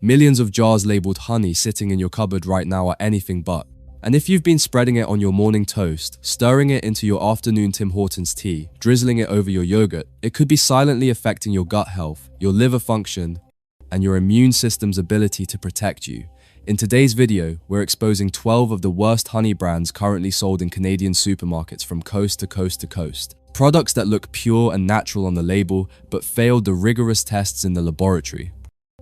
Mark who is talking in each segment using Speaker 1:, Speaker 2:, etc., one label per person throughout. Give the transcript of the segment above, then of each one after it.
Speaker 1: Millions of jars labeled honey sitting in your cupboard right now are anything but. And if you've been spreading it on your morning toast, stirring it into your afternoon Tim Hortons tea, drizzling it over your yogurt, it could be silently affecting your gut health, your liver function, and your immune system's ability to protect you. In today's video, we're exposing 12 of the worst honey brands currently sold in Canadian supermarkets from coast to coast to coast. Products that look pure and natural on the label, but failed the rigorous tests in the laboratory.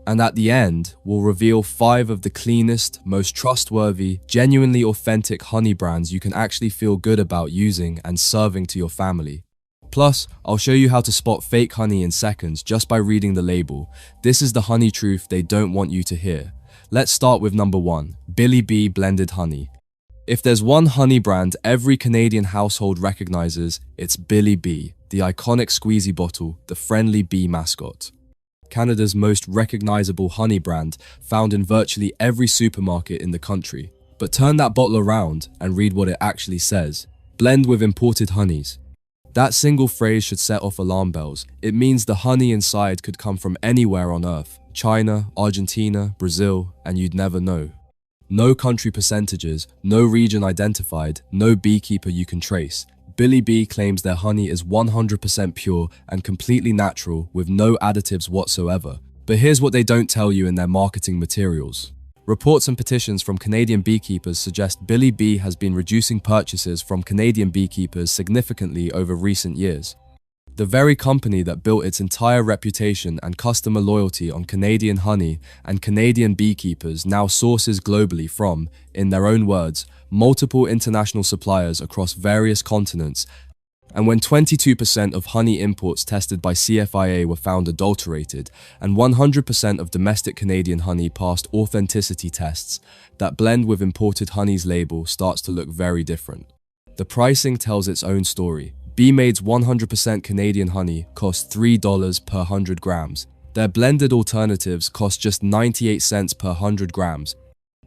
Speaker 1: And at the end, we'll reveal 5 of the cleanest, most trustworthy, genuinely authentic honey brands you can actually feel good about using and serving to your family. Plus, I'll show you how to spot fake honey in seconds just by reading the label. This is the honey truth they don't want you to hear. Let's start with number 1, Billy Bee Blended Honey. If there's one honey brand every Canadian household recognizes, it's Billy Bee, the iconic squeezy bottle, the friendly bee mascot. Canada's most recognizable honey brand, found in virtually every supermarket in the country. But turn that bottle around and read what it actually says. Blend with imported honeys. That single phrase should set off alarm bells. It means the honey inside could come from anywhere on earth. China, Argentina, Brazil, and you'd never know. No country percentages, no region identified, no beekeeper you can trace. Billy Bee claims their honey is 100% pure and completely natural with no additives whatsoever. But here's what they don't tell you in their marketing materials. Reports and petitions from Canadian beekeepers suggest Billy Bee has been reducing purchases from Canadian beekeepers significantly over recent years. The very company that built its entire reputation and customer loyalty on Canadian honey and Canadian beekeepers now sources globally from, in their own words, multiple international suppliers across various continents. And when 22% of honey imports tested by CFIA were found adulterated, and 100% of domestic Canadian honey passed authenticity tests, that blend with imported honey's label starts to look very different. The pricing tells its own story. Bee-Made's 100% Canadian honey costs $3 per 100 grams. Their blended alternatives cost just 98 cents per 100 grams.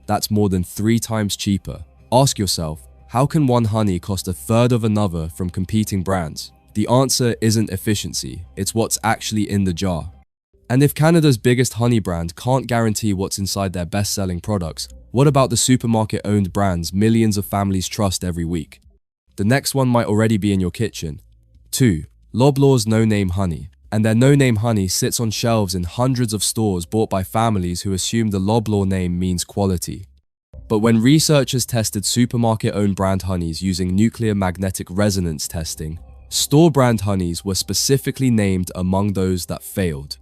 Speaker 1: That's more than 3 times cheaper. Ask yourself, how can one honey cost a third of another from competing brands? The answer isn't efficiency, it's what's actually in the jar. And if Canada's biggest honey brand can't guarantee what's inside their best-selling products, what about the supermarket-owned brands millions of families trust every week? The next one might already be in your kitchen. 2. Loblaw's No-Name Honey. And their no-name honey sits on shelves in hundreds of stores bought by families who assume the Loblaw name means quality. But when researchers tested supermarket-owned brand honeys using nuclear magnetic resonance testing, store-brand honeys were specifically named among those that failed.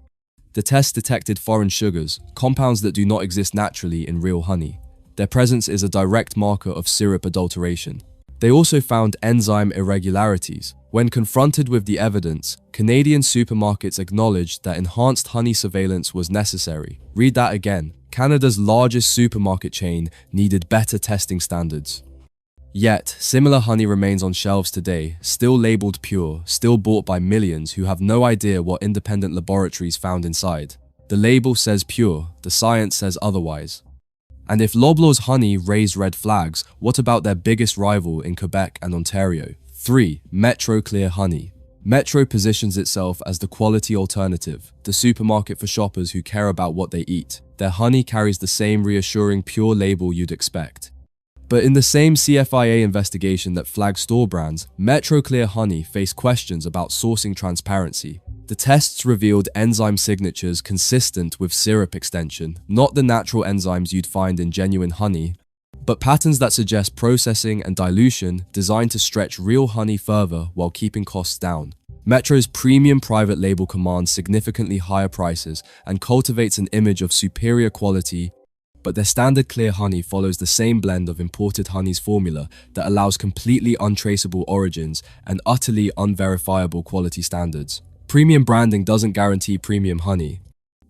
Speaker 1: The test detected foreign sugars, compounds that do not exist naturally in real honey. Their presence is a direct marker of syrup adulteration. They also found enzyme irregularities. When confronted with the evidence, Canadian supermarkets acknowledged that enhanced honey surveillance was necessary. Read that again. Canada's largest supermarket chain needed better testing standards. Yet, similar honey remains on shelves today, still labeled pure, still bought by millions who have no idea what independent laboratories found inside. The label says pure, the science says otherwise. And if Loblaw's honey raised red flags, what about their biggest rival in Quebec and Ontario? 3. Metro Clear Honey. Metro positions itself as the quality alternative, the supermarket for shoppers who care about what they eat. Their honey carries the same reassuring pure label you'd expect. But in the same CFIA investigation that flagged store brands, Metro Clear Honey faced questions about sourcing transparency. The tests revealed enzyme signatures consistent with syrup extension, not the natural enzymes you'd find in genuine honey, but patterns that suggest processing and dilution designed to stretch real honey further while keeping costs down. Metro's premium private label commands significantly higher prices and cultivates an image of superior quality, but their standard clear honey follows the same blend of imported honey's formula that allows completely untraceable origins and utterly unverifiable quality standards. Premium branding doesn't guarantee premium honey.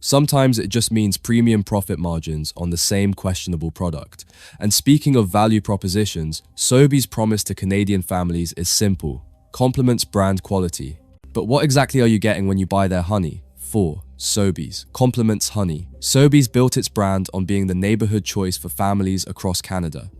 Speaker 1: Sometimes it just means premium profit margins on the same questionable product. And speaking of value propositions, Sobeys' promise to Canadian families is simple: complements brand quality. But what exactly are you getting when you buy their honey? 4. Sobeys complements honey. Sobeys built its brand on being the neighborhood choice for families across Canada.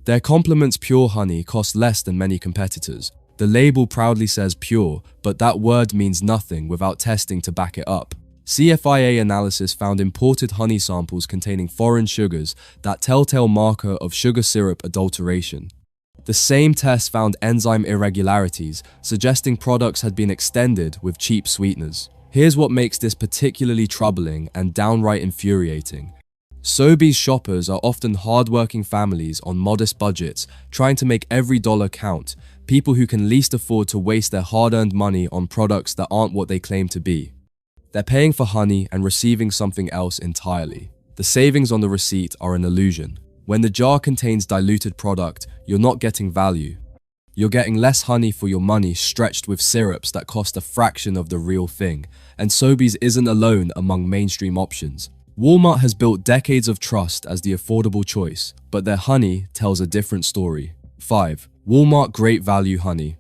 Speaker 1: Their complements pure honey costs less than many competitors. The label proudly says pure, but that word means nothing without testing to back it up. CFIA analysis found imported honey samples containing foreign sugars, that telltale marker of sugar syrup adulteration. The same test found enzyme irregularities, suggesting products had been extended with cheap sweeteners. Here's what makes this particularly troubling and downright infuriating. Sobeys shoppers are often hard-working families on modest budgets, trying to make every dollar count, people who can least afford to waste their hard-earned money on products that aren't what they claim to be. They're paying for honey and receiving something else entirely. The savings on the receipt are an illusion. When the jar contains diluted product, you're not getting value. You're getting less honey for your money stretched with syrups that cost a fraction of the real thing, and Sobeys isn't alone among mainstream options. Walmart has built decades of trust as the affordable choice, but their honey tells a different story. 5. Walmart Great Value Honey.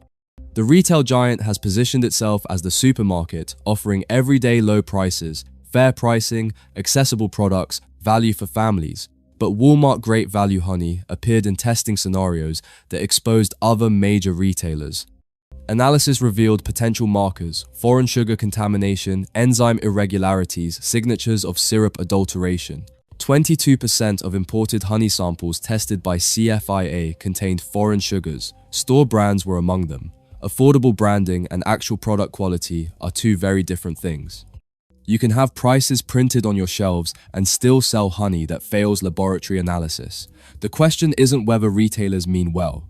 Speaker 1: The retail giant has positioned itself as the supermarket, offering everyday low prices, fair pricing, accessible products, value for families. But Walmart Great Value Honey appeared in testing scenarios that exposed other major retailers. Analysis revealed potential markers, foreign sugar contamination, enzyme irregularities, signatures of syrup adulteration. 22% of imported honey samples tested by CFIA contained foreign sugars. Store brands were among them. Affordable branding and actual product quality are two very different things. You can have prices printed on your shelves and still sell honey that fails laboratory analysis. The question isn't whether retailers mean well.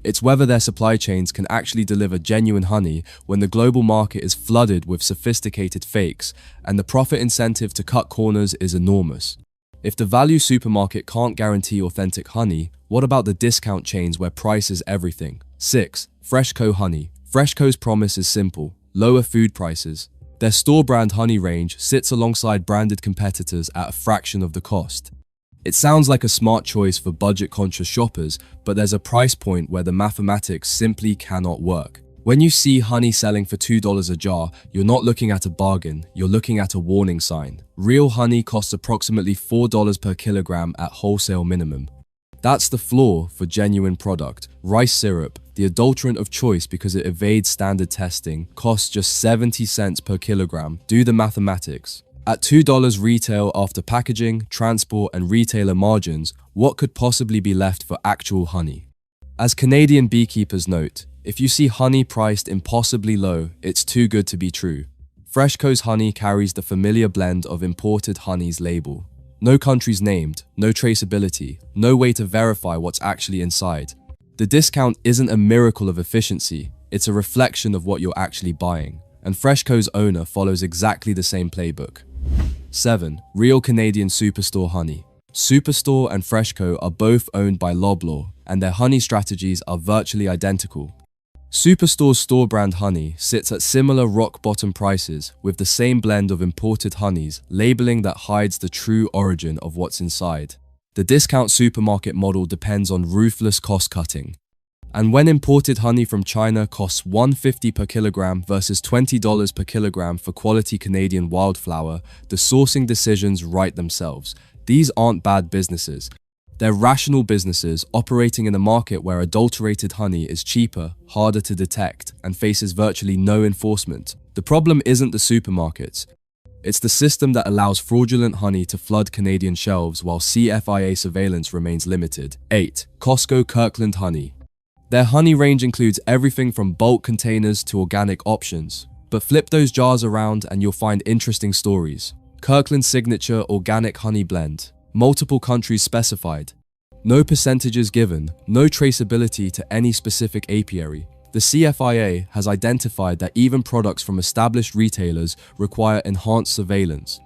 Speaker 1: It's whether their supply chains can actually deliver genuine honey when the global market is flooded with sophisticated fakes, and the profit incentive to cut corners is enormous. If the value supermarket can't guarantee authentic honey, what about the discount chains where price is everything? 6. Freshco Honey. Freshco's promise is simple: lower food prices. Their store brand honey range sits alongside branded competitors at a fraction of the cost. It sounds like a smart choice for budget-conscious shoppers, but there's a price point where the mathematics simply cannot work. When you see honey selling for $2 a jar, you're not looking at a bargain, you're looking at a warning sign. Real honey costs approximately $4 per kilogram at wholesale minimum. That's the floor for genuine product. Rice syrup, the adulterant of choice because it evades standard testing, costs just 70 cents per kilogram. Do the mathematics. At $2 retail after packaging, transport, and retailer margins, what could possibly be left for actual honey? As Canadian beekeepers note, if you see honey priced impossibly low, it's too good to be true. Freshco's honey carries the familiar blend of imported honey's label. No countries named, no traceability, no way to verify what's actually inside. The discount isn't a miracle of efficiency, it's a reflection of what you're actually buying. And Freshco's owner follows exactly the same playbook. 7. Real Canadian Superstore Honey. Superstore and Freshco are both owned by Loblaw, and their honey strategies are virtually identical. Superstore's store brand honey sits at similar rock-bottom prices with the same blend of imported honeys, labeling that hides the true origin of what's inside. The discount supermarket model depends on ruthless cost-cutting. And when imported honey from China costs $1.50 per kilogram versus $20 per kilogram for quality Canadian wildflower, the sourcing decisions write themselves. These aren't bad businesses. They're rational businesses operating in a market where adulterated honey is cheaper, harder to detect, and faces virtually no enforcement. The problem isn't the supermarkets. It's the system that allows fraudulent honey to flood Canadian shelves while CFIA surveillance remains limited. 8. Costco Kirkland Honey. Their honey range includes everything from bulk containers to organic options. But flip those jars around and you'll find interesting stories. Kirkland's signature organic honey blend. Multiple countries specified. No percentages given, no traceability to any specific apiary. The CFIA has identified that even products from established retailers require enhanced surveillance.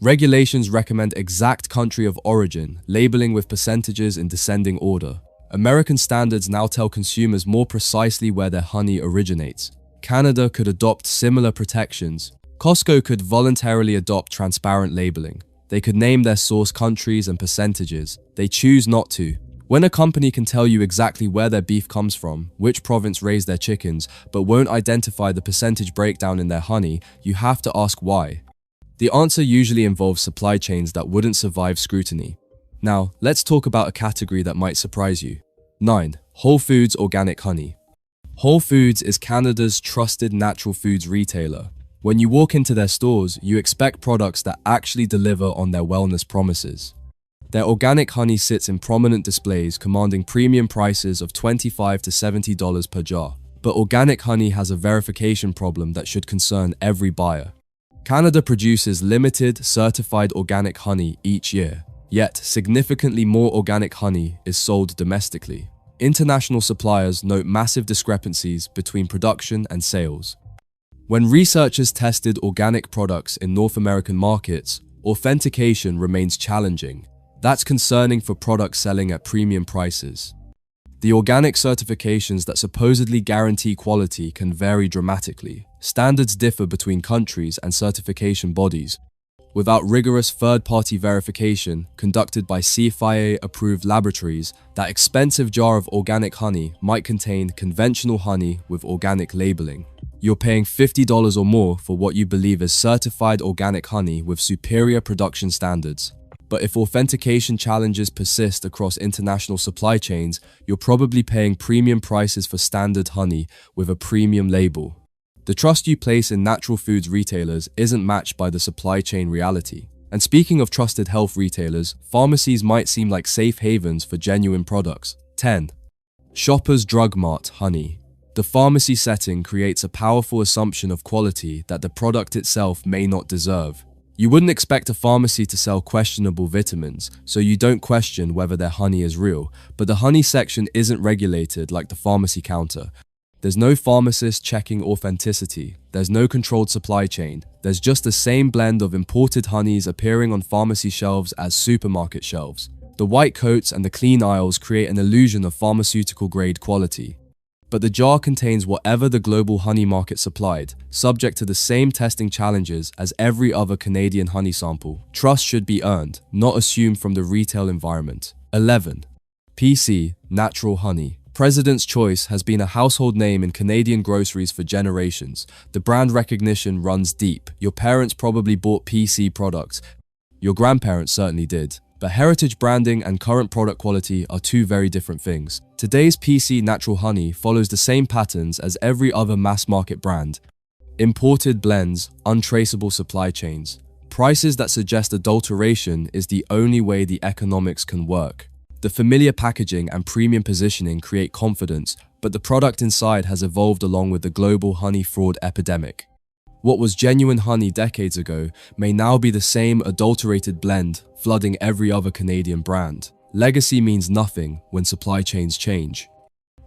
Speaker 1: Regulations recommend exact country of origin, labeling with percentages in descending order. American standards now tell consumers more precisely where their honey originates. Canada could adopt similar protections. Costco could voluntarily adopt transparent labeling. They could name their source countries and percentages. They choose not to. When a company can tell you exactly where their beef comes from, which province raised their chickens, but won't identify the percentage breakdown in their honey, you have to ask why. The answer usually involves supply chains that wouldn't survive scrutiny. Now, let's talk about a category that might surprise you. 9. Whole Foods Organic Honey. Whole Foods is Canada's trusted natural foods retailer. When you walk into their stores, you expect products that actually deliver on their wellness promises. Their organic honey sits in prominent displays, commanding premium prices of $25 to $70 per jar. But organic honey has a verification problem that should concern every buyer. Canada produces limited, certified organic honey each year, yet significantly more organic honey is sold domestically. International suppliers note massive discrepancies between production and sales. When researchers tested organic products in North American markets, authentication remains challenging. That's concerning for products selling at premium prices. The organic certifications that supposedly guarantee quality can vary dramatically. Standards differ between countries and certification bodies. Without rigorous third-party verification conducted by CFIA-approved laboratories, that expensive jar of organic honey might contain conventional honey with organic labeling. You're paying $50 or more for what you believe is certified organic honey with superior production standards. But if authentication challenges persist across international supply chains, you're probably paying premium prices for standard honey with a premium label. The trust you place in natural foods retailers isn't matched by the supply chain reality. And speaking of trusted health retailers, pharmacies might seem like safe havens for genuine products. 10. Shoppers Drug Mart honey. The pharmacy setting creates a powerful assumption of quality that the product itself may not deserve. You wouldn't expect a pharmacy to sell questionable vitamins, so you don't question whether their honey is real, but the honey section isn't regulated like the pharmacy counter. There's no pharmacist checking authenticity, there's no controlled supply chain, there's just the same blend of imported honeys appearing on pharmacy shelves as supermarket shelves. The white coats and the clean aisles create an illusion of pharmaceutical-grade quality. But the jar contains whatever the global honey market supplied, subject to the same testing challenges as every other Canadian honey sample. Trust should be earned, not assumed from the retail environment. 11. PC Natural Honey. President's Choice has been a household name in Canadian groceries for generations. The brand recognition runs deep. Your parents probably bought PC products. Your grandparents certainly did. But heritage branding and current product quality are two very different things. Today's PC Natural Honey follows the same patterns as every other mass-market brand. Imported blends, untraceable supply chains. Prices that suggest adulteration is the only way the economics can work. The familiar packaging and premium positioning create confidence, but the product inside has evolved along with the global honey fraud epidemic. What was genuine honey decades ago may now be the same adulterated blend flooding every other Canadian brand. Legacy means nothing when supply chains change.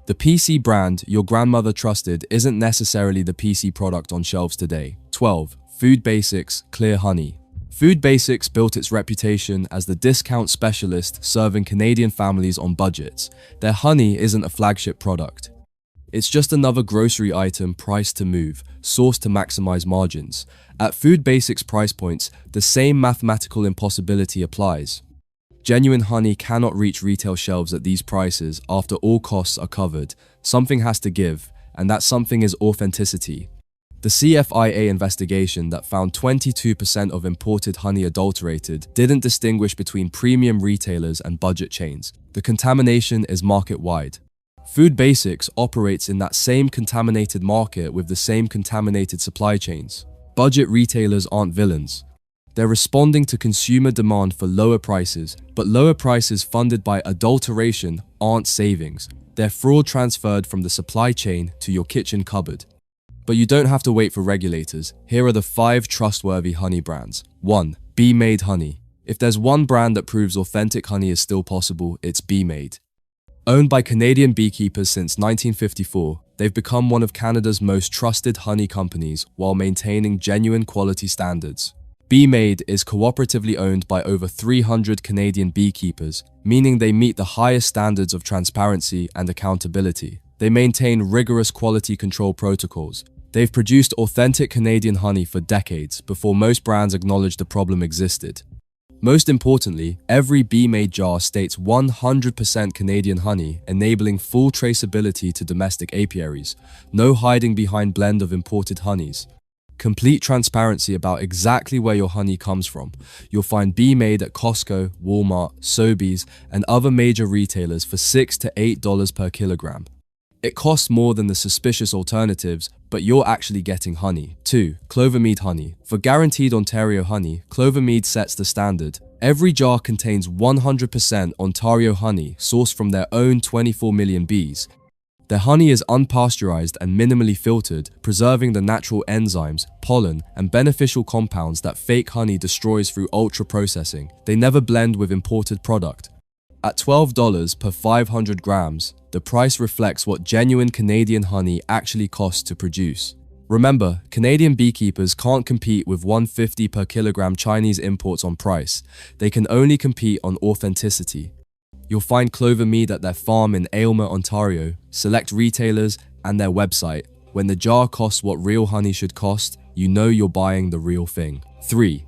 Speaker 1: The PC brand your grandmother trusted isn't necessarily the PC product on shelves today. 12. Food Basics Clear Honey. Food Basics built its reputation as the discount specialist serving Canadian families on budgets. Their honey isn't a flagship product. It's just another grocery item priced to move, sourced to maximize margins. At Food Basics price points, the same mathematical impossibility applies. Genuine honey cannot reach retail shelves at these prices after all costs are covered. Something has to give, and that something is authenticity. The CFIA investigation that found 22% of imported honey adulterated didn't distinguish between premium retailers and budget chains. The contamination is market-wide. Food Basics operates in that same contaminated market with the same contaminated supply chains. Budget retailers aren't villains. They're responding to consumer demand for lower prices, but lower prices funded by adulteration aren't savings. They're fraud transferred from the supply chain to your kitchen cupboard. But you don't have to wait for regulators. Here are the 5 trustworthy honey brands. 1. Bee Made Honey. If there's one brand that proves authentic honey is still possible, it's Bee Made. Owned by Canadian beekeepers since 1954, they've become one of Canada's most trusted honey companies while maintaining genuine quality standards. Bee Made is cooperatively owned by over 300 Canadian beekeepers, meaning they meet the highest standards of transparency and accountability. They maintain rigorous quality control protocols. They've produced authentic Canadian honey for decades before most brands acknowledged the problem existed. Most importantly, every Bee Made jar states 100% Canadian honey, enabling full traceability to domestic apiaries. No hiding behind blend of imported honeys. Complete transparency about exactly where your honey comes from. You'll find Bee Made at Costco, Walmart, Sobeys, and other major retailers for $6 to $8 per kilogram. It costs more than the suspicious alternatives, but you're actually getting honey. 2. Clovermead honey. For guaranteed Ontario honey, Clovermead sets the standard. Every jar contains 100% Ontario honey sourced from their own 24 million bees. Their honey is unpasteurized and minimally filtered, preserving the natural enzymes, pollen, and beneficial compounds that fake honey destroys through ultra-processing. They never blend with imported product. At $12 per 500 grams, the price reflects what genuine Canadian honey actually costs to produce. Remember, Canadian beekeepers can't compete with $1.50 per kilogram Chinese imports on price. They can only compete on authenticity. You'll find Clovermead at their farm in Aylmer, Ontario, select retailers, and their website. When the jar costs what real honey should cost, you know you're buying the real thing. 3.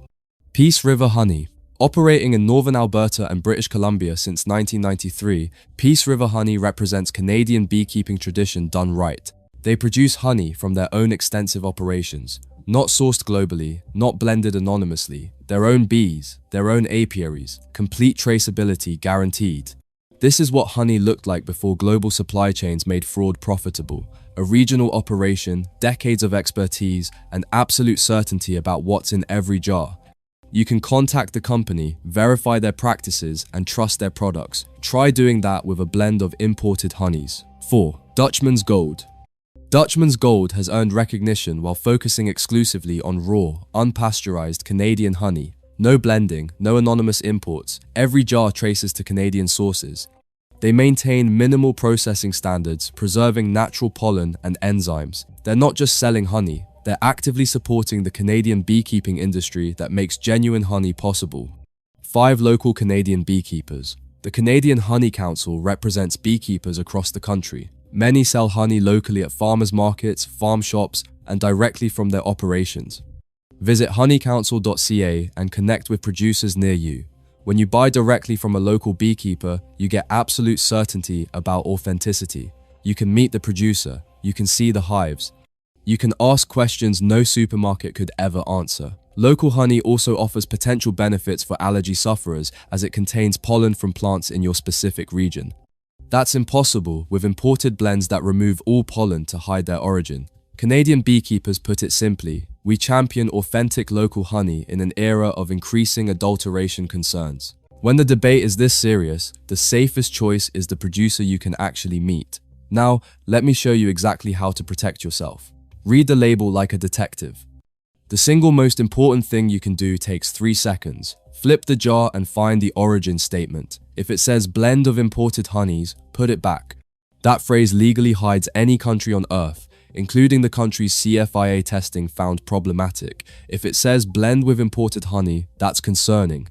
Speaker 1: Peace River honey. Operating in northern Alberta and British Columbia since 1993, Peace River honey represents Canadian beekeeping tradition done right. They produce honey from their own extensive operations, not sourced globally, not blended anonymously, their own bees, their own apiaries, complete traceability guaranteed. This is what honey looked like before global supply chains made fraud profitable. A regional operation, decades of expertise, and absolute certainty about what's in every jar. You can contact the company, verify their practices, and trust their products. Try doing that with a blend of imported honeys. 4. Dutchman's Gold. Dutchman's Gold has earned recognition while focusing exclusively on raw, unpasteurized Canadian honey. No blending, no anonymous imports. Every jar traces to Canadian sources. They maintain minimal processing standards, preserving natural pollen and enzymes. They're not just selling honey, they're actively supporting the Canadian beekeeping industry that makes genuine honey possible. 5 local Canadian beekeepers. The Canadian Honey Council represents beekeepers across the country. Many sell honey locally at farmers markets, farm shops, and directly from their operations. Visit honeycouncil.ca and connect with producers near you. When you buy directly from a local beekeeper, you get absolute certainty about authenticity. You can meet the producer, you can see the hives. You can ask questions no supermarket could ever answer. Local honey also offers potential benefits for allergy sufferers as it contains pollen from plants in your specific region. That's impossible with imported blends that remove all pollen to hide their origin. Canadian beekeepers put it simply, we champion authentic local honey in an era of increasing adulteration concerns. When the debate is this serious, the safest choice is the producer you can actually meet. Now, let me show you exactly how to protect yourself. Read the label like a detective. The single most important thing you can do takes 3 seconds. Flip the jar and find the origin statement. If it says blend of imported honeys, put it back. That phrase legally hides any country on earth, including the country's CFIA testing found problematic. If it says blend with imported honey, that's concerning.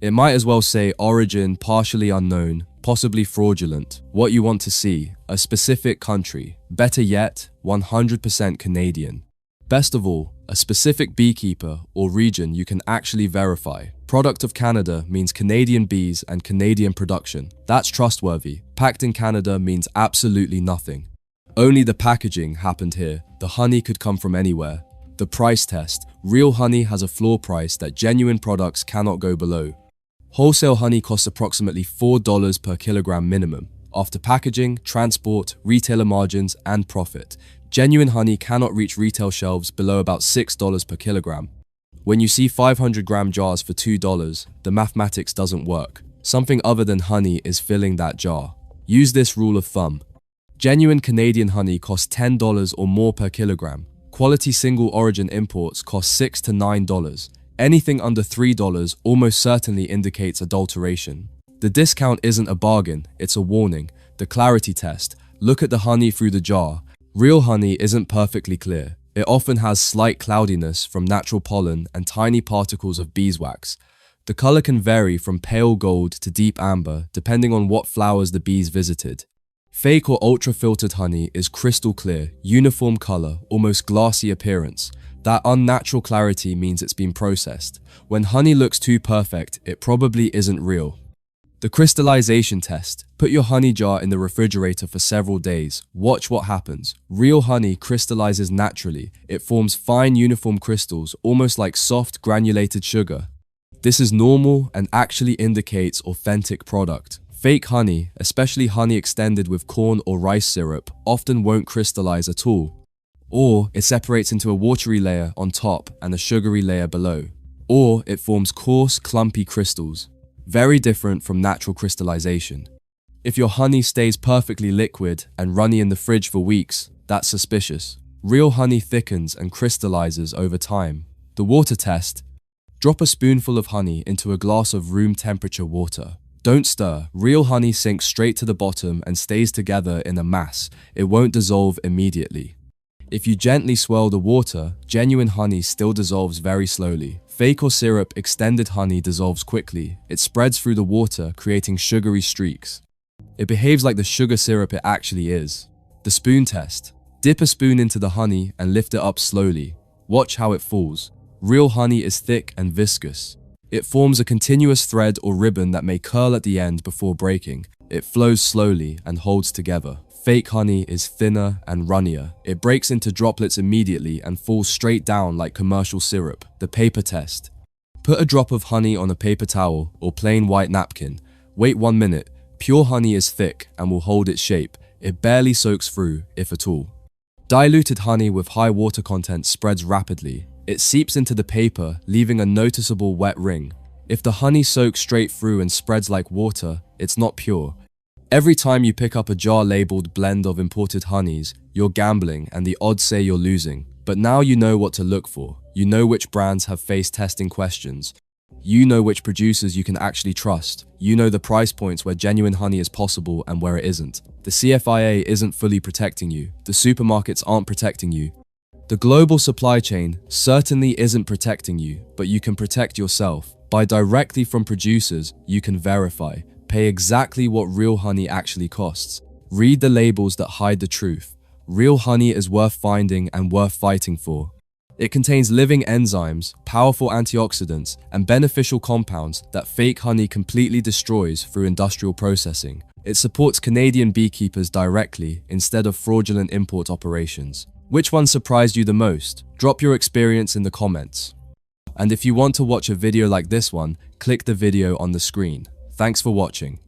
Speaker 1: It might as well say origin partially unknown, possibly fraudulent. What you want to see, a specific country. Better yet, 100% Canadian. Best of all, a specific beekeeper or region you can actually verify. Product of Canada means Canadian bees and Canadian production. That's trustworthy. Packed in Canada means absolutely nothing. Only the packaging happened here. The honey could come from anywhere. The price test. Real honey has a floor price that genuine products cannot go below. Wholesale honey costs approximately $4 per kilogram minimum. After packaging, transport, retailer margins, and profit, genuine honey cannot reach retail shelves below about $6 per kilogram. When you see 500-gram jars for $2, the mathematics doesn't work. Something other than honey is filling that jar. Use this rule of thumb. Genuine Canadian honey costs $10 or more per kilogram. Quality single origin imports cost $6 to $9. Anything under $3 almost certainly indicates adulteration. The discount isn't a bargain, it's a warning. The clarity test. Look at the honey through the jar. Real honey isn't perfectly clear. It often has slight cloudiness from natural pollen and tiny particles of beeswax. The color can vary from pale gold to deep amber depending on what flowers the bees visited. Fake or ultra-filtered honey is crystal clear, uniform color, almost glassy appearance. That unnatural clarity means it's been processed. When honey looks too perfect, it probably isn't real. The crystallization test. Put your honey jar in the refrigerator for several days. Watch what happens. Real honey crystallizes naturally. It forms fine uniform crystals, almost like soft granulated sugar. This is normal and actually indicates authentic product. Fake honey, especially honey extended with corn or rice syrup, often won't crystallize at all. Or it separates into a watery layer on top and a sugary layer below. Or it forms coarse, clumpy crystals, very different from natural crystallization. If your honey stays perfectly liquid and runny in the fridge for weeks, that's suspicious. Real honey thickens and crystallizes over time. The water test: drop a spoonful of honey into a glass of room temperature water. Don't stir. Real honey sinks straight to the bottom and stays together in a mass. It won't dissolve immediately. If you gently swirl the water, genuine honey still dissolves very slowly. Fake or syrup extended honey dissolves quickly. It spreads through the water, creating sugary streaks. It behaves like the sugar syrup it actually is. The spoon test: dip a spoon into the honey and lift it up slowly. Watch how it falls. Real honey is thick and viscous. It forms a continuous thread or ribbon that may curl at the end before breaking. It flows slowly and holds together. Fake honey is thinner and runnier. It breaks into droplets immediately and falls straight down like commercial syrup. The paper test: put a drop of honey on a paper towel or plain white napkin. Wait 1 minute. Pure honey is thick and will hold its shape. It barely soaks through, if at all. Diluted honey with high water content spreads rapidly. It seeps into the paper, leaving a noticeable wet ring. If the honey soaks straight through and spreads like water, it's not pure. Every time you pick up a jar labeled blend of imported honeys, you're gambling and the odds say you're losing. But now you know what to look for. You know which brands have faced testing questions. You know which producers you can actually trust. You know the price points where genuine honey is possible and where it isn't. The CFIA isn't fully protecting you. The supermarkets aren't protecting you. The global supply chain certainly isn't protecting you, but you can protect yourself. Buy directly from producers you can verify. Pay exactly what real honey actually costs. Read the labels that hide the truth. Real honey is worth finding and worth fighting for. It contains living enzymes, powerful antioxidants, and beneficial compounds that fake honey completely destroys through industrial processing. It supports Canadian beekeepers directly instead of fraudulent import operations. Which one surprised you the most? Drop your experience in the comments. And if you want to watch a video like this one, click the video on the screen. Thanks for watching.